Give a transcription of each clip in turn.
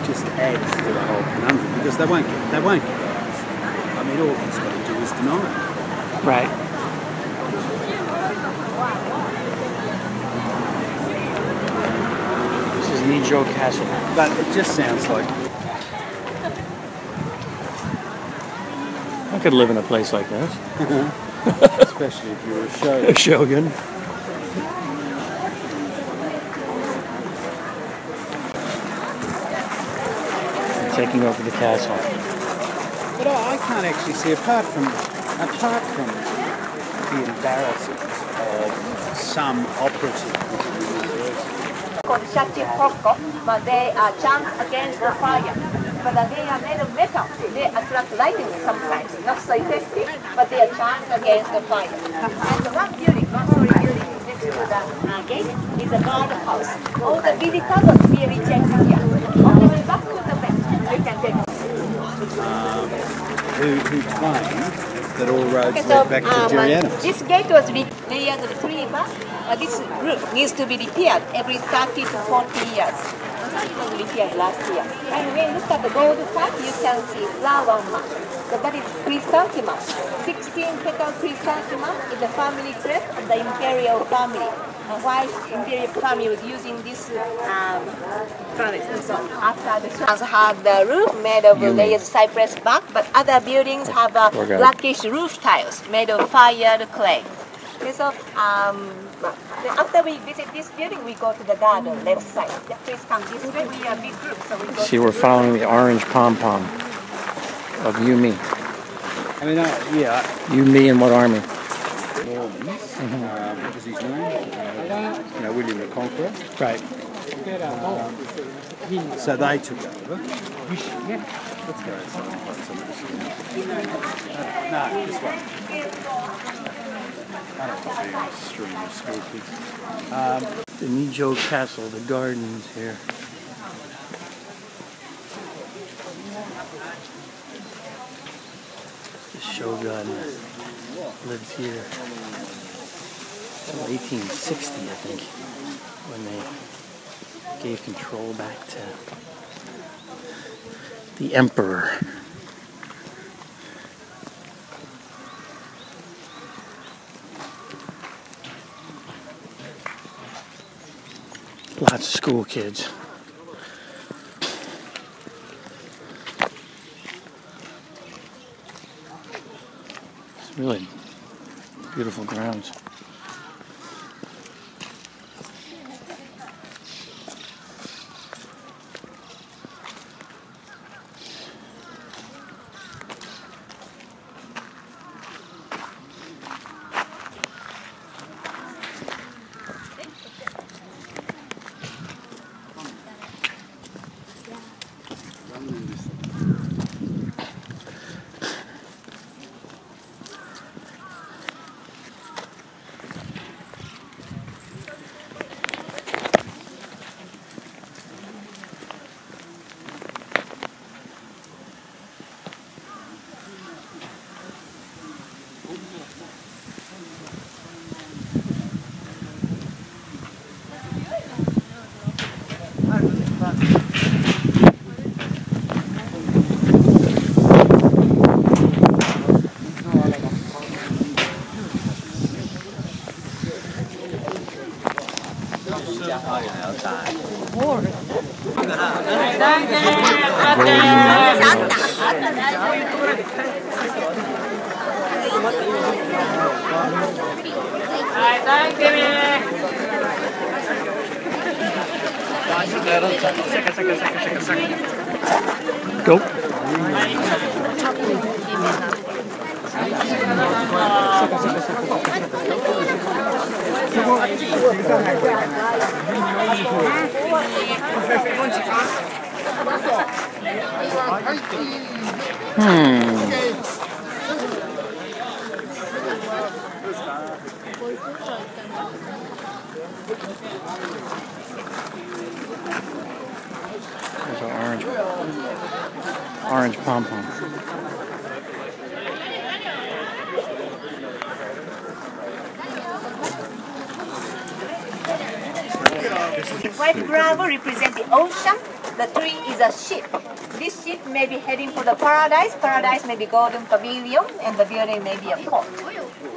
just adds to the whole conundrum because they won't get those. I mean, all he's got to do is deny it. Right. This is Nijo Castle. But it just sounds like I could live in a place like this. especially if you're a shogun. A shogun. Taking over the castle. But I can't actually see, apart from the embarrassment of some operatives called Shati Hoko, but they are chants against the fire. But they are made of metal. They attract lightning sometimes. Not so effective, but they are chants against the fire. And the one building, one-story building next to the gate is a guard house. All the visitors will be rejected here. On the way back to the bed, we can take who claim that all roads lead back to Durianos. This gate was layered with 3 bars. This roof needs to be repaired every 30 to 40 years. It was repaired last year. And when you look at the gold part, you can see flower mark. So that is chrysanthemum. 16 petal chrysanthemum is the family crest of the imperial family. And why imperial family was using this so after the show had the roof made of layered cypress bark, but other buildings have blackish roof tiles made of fired clay. Okay, so after we visit this building, we go to the garden left side. Yeah, please come this way. We are a big group, so we go. See, we're following the orange pom-pom of Yumi. I mean, yeah. Yumi and what army? Normans. What was his name? William the Conqueror. Right. So they took over. Yeah. Let's go outside and find some of this. No, this one. I don't see a stream of school kids. The Nijo Castle, the gardens here. The shogun lived here until 1860, I think, when they gave control back to the emperor. Lots of school kids. It's really beautiful grounds. Go. There's an orange pom-pom. The white gravel represents the ocean. the tree is a ship. This ship may be heading for the paradise. Paradise may be golden pavilion, and the building may be a port.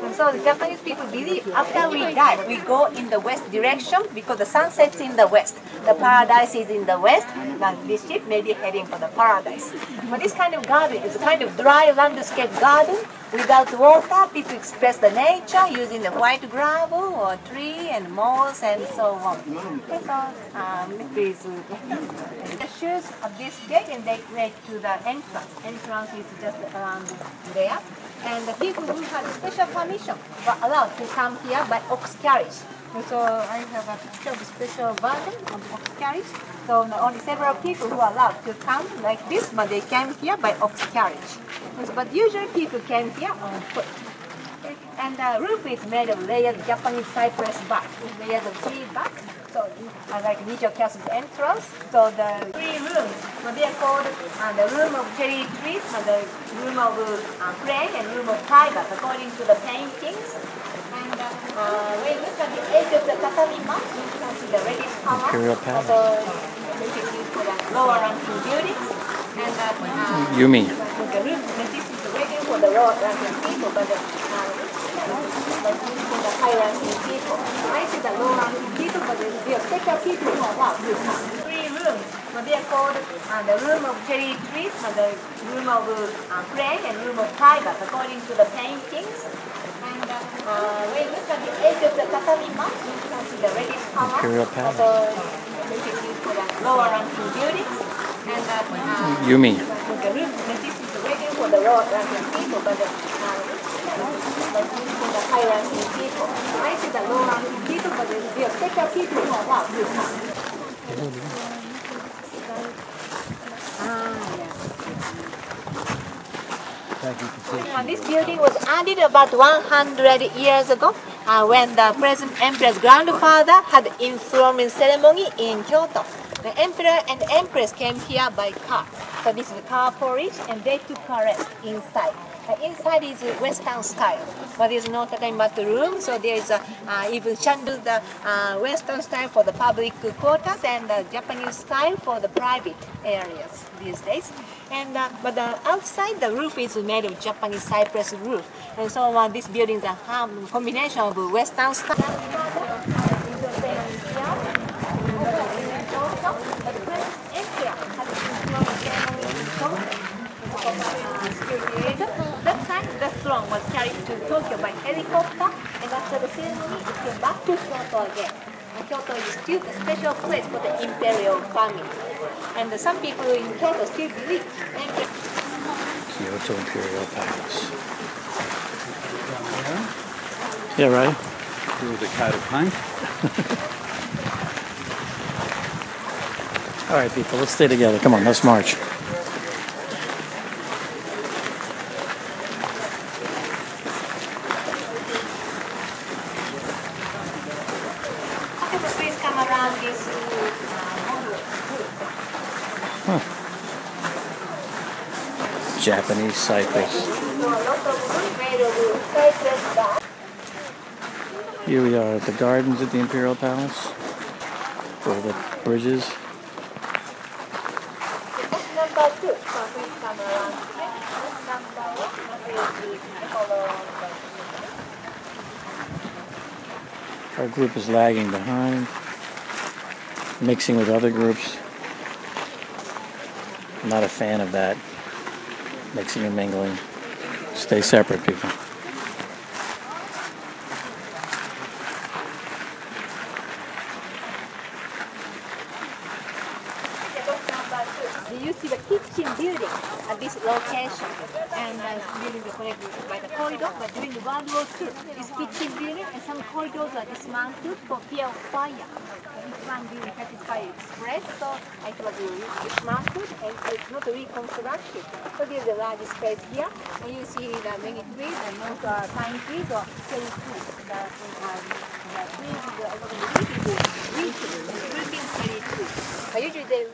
And so the Japanese people believe after we die, we go in the west direction because the sun sets in the west. The paradise is in the west, and this ship may be heading for the paradise. But this kind of garden is a kind of dry landscape garden without water. People express the nature using the white gravel or tree and moss and so on. Okay, so the shoes of this gate and they make to the entrance. Entrance is just around there. And the people who had special permission were allowed to come here by ox carriage. So I have a picture of a special version of ox carriage. So only several people who are allowed to come like this, but they came here by ox carriage. But usually people came here on foot. And the roof is made of layered Japanese cypress bark, layers of tree bark. So like Nijo Castle's entrance. So the 3 rooms, they are called the room of cherry trees, the room of crane, and room of tigers, according to the paintings. And when you look at the edge of the tatami mat, you can see the reddish color. Imperial Palace. So this is used for the lower ranking buildings. And Yumi. the roof, this is waiting for the lower ranking people, but the high ranking people. I see the low ranking people, but there are special people who are allowed to come. 3 rooms, they are called the room of cherry trees, the room of crane, and room of tigers, according to the paintings. And when you look at the edge of the tatami mat, you can see the reddish color. Imperial Palace. So this is used for the lower ranking buildings. And Yumi. the roof, this is waiting for the lower ranking people, but the high ranking people. I see the low ranking people, but there are special people who are allowed to come. This building was added about 100 years ago when the present emperor's grandfather had enthronement ceremony in Kyoto. The emperor and empress came here by car. So this is the car porridge, and they took a rest inside. Inside is Western style, but there's no tatami room, so there is even shandu, the Western style for the public quarters, and the Japanese style for the private areas these days. And but outside the roof is made of Japanese cypress roof, and so this building is a combination of Western style. That time the throne was carried to Tokyo by helicopter, and after the ceremony it came back to Kyoto again. And Kyoto is still a special place for the imperial family. And some people in Kyoto still believe Kyoto Imperial Palace. Yeah, right? With a coat of paint. All right, people, let's stay together. Come on, let's march. please come around this Japanese cypress. Here we are at the gardens at the Imperial Palace. For the bridges. Number 2. So please come around here. Number 1. Our group is lagging behind, mixing with other groups. I'm not a fan of that. Mixing and mingling. Stay separate, people. You see the kitchen building at this location, and building is connected by the corridor. But during World War II, this kitchen building and some corridors are dismantled for fear of fire. This one building catches fire express, so it was dismantled and it's not reconstructed. So there's a large space here, and you see the many trees, and most are pine trees or cherry trees. The trees, the fruiting cherry trees. Usually they